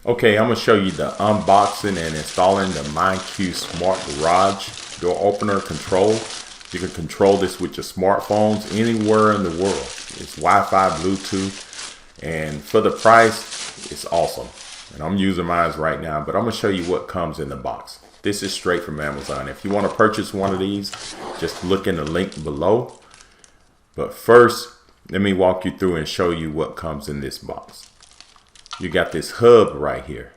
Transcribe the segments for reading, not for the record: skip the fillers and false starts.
Okay, I'm going to show you the unboxing and installing the myQ Smart Garage Door Opener Control. You can control this with your smartphones anywhere in the world. It's Wi-Fi, Bluetooth, and for the price, it's awesome. And I'm using mine right now, but I'm going to show you what comes in the box. This is straight from Amazon. If you want to purchase one of these, just look in the link below. But first, let me walk you through and show you what comes in this box. You got this hub right here,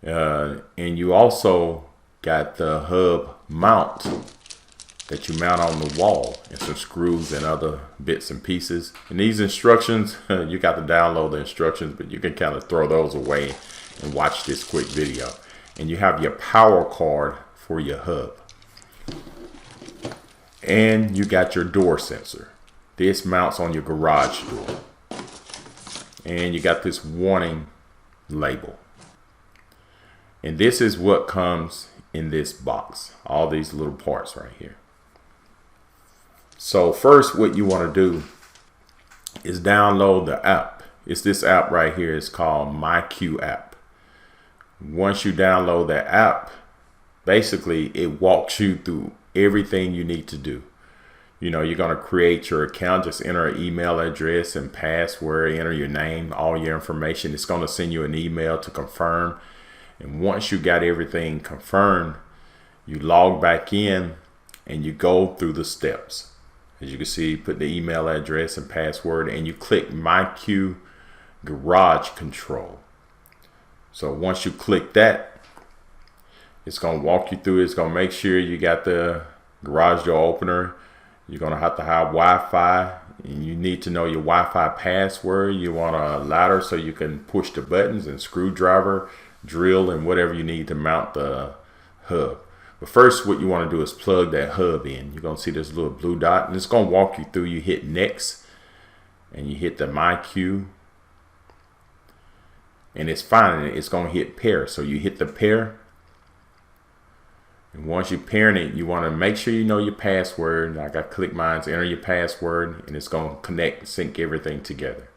and you also got the hub mount that you mount on the wall, and some screws and other bits and pieces. And these instructions, you got to download the instructions, but you can kind of throw those away and watch this quick video. And you have your power cord for your hub, and you got your door sensor. This mounts on your garage door. And you got this warning label. And this is what comes in this box. All these little parts right here. So first, what you want to do is download the app. It's this app right here. It's called myQ app. Once you download that app, basically it walks you through everything you need to do. You know, you're going to create your account. Just enter an email address and password, enter your name, all your information. It's going to send you an email to confirm. And once you got everything confirmed, you log back in and you go through the steps. As you can see, you put the email address and password, and you click myQ Garage Control. So once you click that, it's going to walk you through. It's going to make sure you got the garage door opener. You're going to have Wi-Fi, and you need to know your Wi-Fi password. You want a ladder so you can push the buttons, and screwdriver, drill, and whatever you need to mount the hub. But first, what you want to do is plug that hub in. You're going to see this little blue dot, and it's going to walk you through. You hit next, and you hit the myQ, and it's fine. It's going to hit pair. So you hit the pair. And once you parent it, you want to make sure you know your password. Like I click mine, enter your password, and it's going to connect, sync everything together.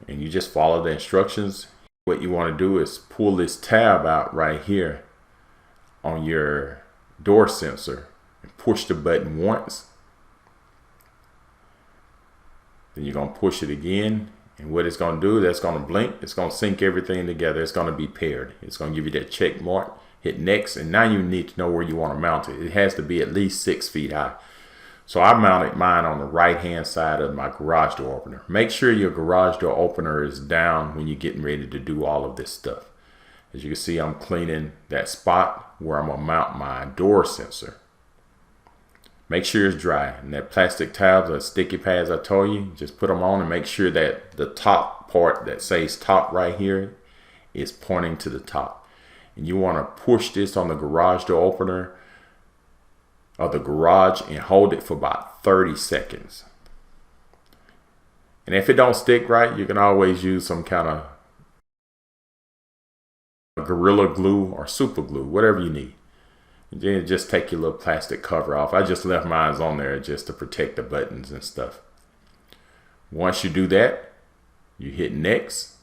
And you just follow the instructions. What you want to do is pull this tab out right here on your door sensor and push the button once. Then you're going to push it again. And what it's going to do, that's going to blink. It's going to sync everything together. It's going to be paired. It's going to give you that check mark. Hit next, and now you need to know where you want to mount it. It has to be at least 6 feet high. So I mounted mine on the right hand side of my garage door opener. Make sure your garage door opener is down when you're getting ready to do all of this stuff. As you can see, I'm cleaning that spot where I'm going to mount my door sensor. Make sure it's dry. And that plastic tabs or sticky pads I told you, just put them on and make sure that the top part that says top right here is pointing to the top. And you want to push this on the garage door opener of the garage and hold it for about 30 seconds. And if it don't stick right, you can always use some kind of Gorilla Glue or super glue, whatever you need. And then just take your little plastic cover off. I just left mine on there just to protect the buttons and stuff. Once you do that, you hit next.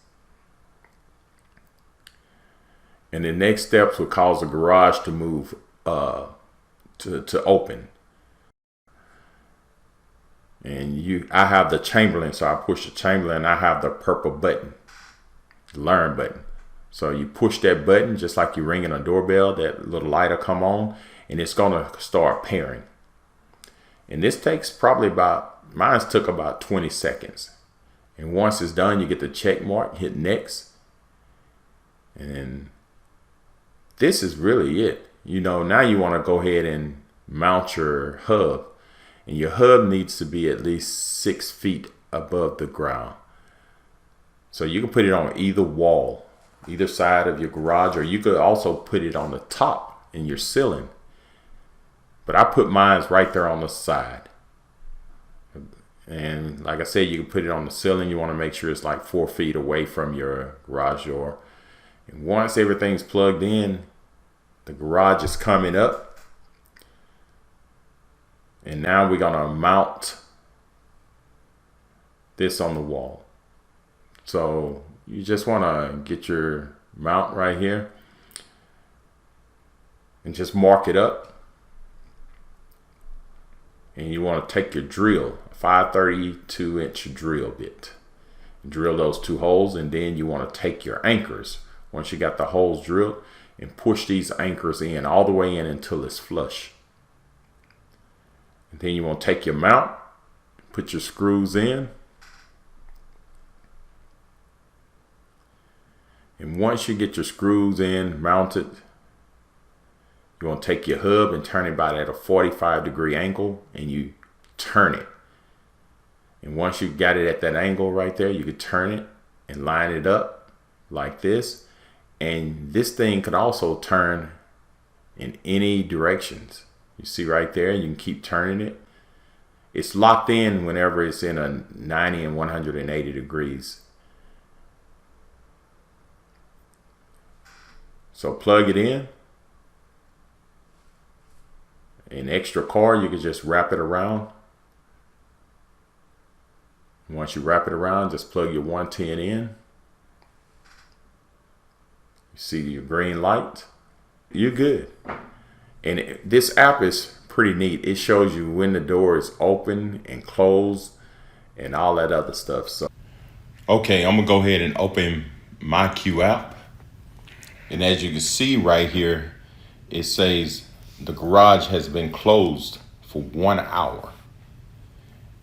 And the next steps will cause the garage to move to open. And I have the Chamberlain, so I push the Chamberlain. I have the purple button, the learn button. So you push that button just like you're ringing a doorbell. That little light will come on, and it's gonna start pairing. And this takes probably mine took about 20 seconds. And once it's done, you get the check mark, hit next, and this is really it. You know, now you want to go ahead and mount your hub. And your hub needs to be at least 6 feet above the ground. So you can put it on either wall, either side of your garage, or you could also put it on the top in your ceiling. But I put mine right there on the side. And like I said, you can put it on the ceiling. You want to make sure it's like 4 feet away from your garage door. And once everything's plugged in, the garage is coming up. And now we're going to mount this on the wall. So you just want to get your mount right here and just mark it up. And you want to take your drill, 5/32" drill bit, drill those 2 holes, and then you want to take your anchors once you got the holes drilled and push these anchors in all the way in until it's flush. And then you want to take your mount, put your screws in, and once you get your screws in mounted, you want to take your hub and turn it about at a 45-degree angle, and you turn it. And once you got it at that angle right there, you can turn it and line it up like this. And this thing can also turn in any directions. You see right there, you can keep turning it. It's locked in whenever it's in a 90 and 180 degrees. So plug it in. An extra cord, you can just wrap it around. Once you wrap it around, just plug your 110 in. You see your green light. You're good. And this app is pretty neat. It shows you when the door is open and closed and all that other stuff. So, okay, I'm gonna go ahead and open myQ app. And as you can see right here, it says the garage has been closed for 1 hour.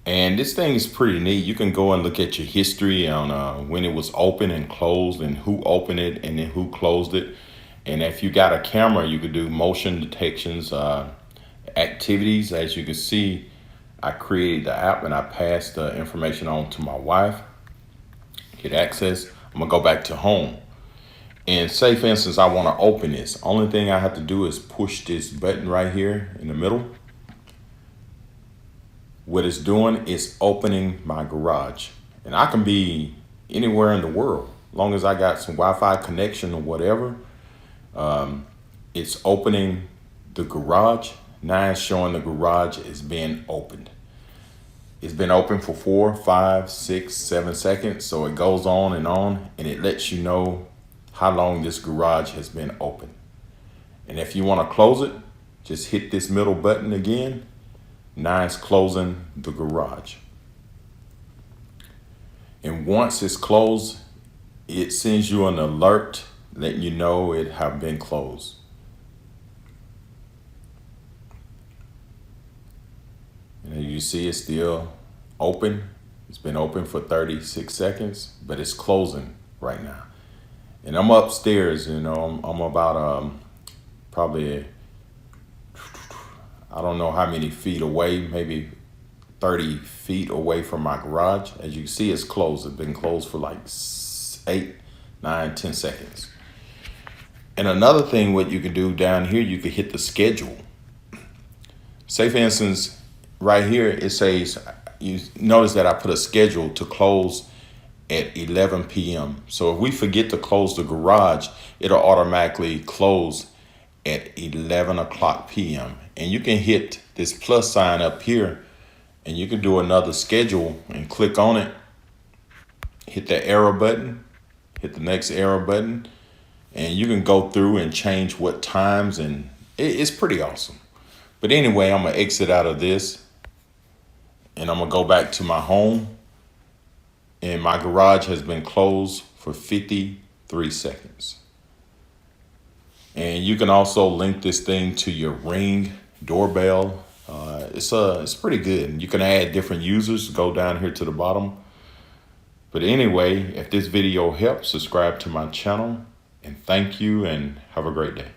And this thing is pretty neat. You can go and look at your history on when it was open and closed and who opened it and then who closed it. And if you got a camera, you could do motion detections, activities. As you can see, I created the app and I passed the information on to my wife. Get access. I'm gonna go back to home. And say, for instance, I want to open this. Only thing I have to do is push this button right here in the middle. What it's doing is opening my garage. And I can be anywhere in the world. As long as I got some Wi-Fi connection or whatever, it's opening the garage. Now it's showing the garage is being opened. It's been open for 4, 5, 6, 7 seconds. So it goes on, and it lets you know how long this garage has been open. And if you want to close it, just hit this middle button again. Now it's closing the garage. And once it's closed, it sends you an alert letting you know it have been closed. And you see it's still open. It's been open for 36 seconds, but it's closing right now. And I'm upstairs, you know, I'm about probably, I don't know how many feet away, maybe 30 feet away from my garage. As you can see, it's closed. It's been closed for like 8, 9, 10 seconds. And another thing, what you can do down here, you can hit the schedule. Say, for instance, right here, it says, you notice that I put a schedule to close at 11 p.m. So if we forget to close the garage, it'll automatically close at 11 o'clock p.m. And you can hit this plus sign up here and you can do another schedule and click on it. Hit the arrow button, hit the next arrow button, and you can go through and change what times, and it's pretty awesome. But anyway, I'm gonna exit out of this and I'm gonna go back to my home. And my garage has been closed for 53 seconds. And you can also link this thing to your Ring doorbell. It's pretty good. You can add different users. Go down here to the bottom. But anyway, if this video helps, subscribe to my channel. And thank you and have a great day.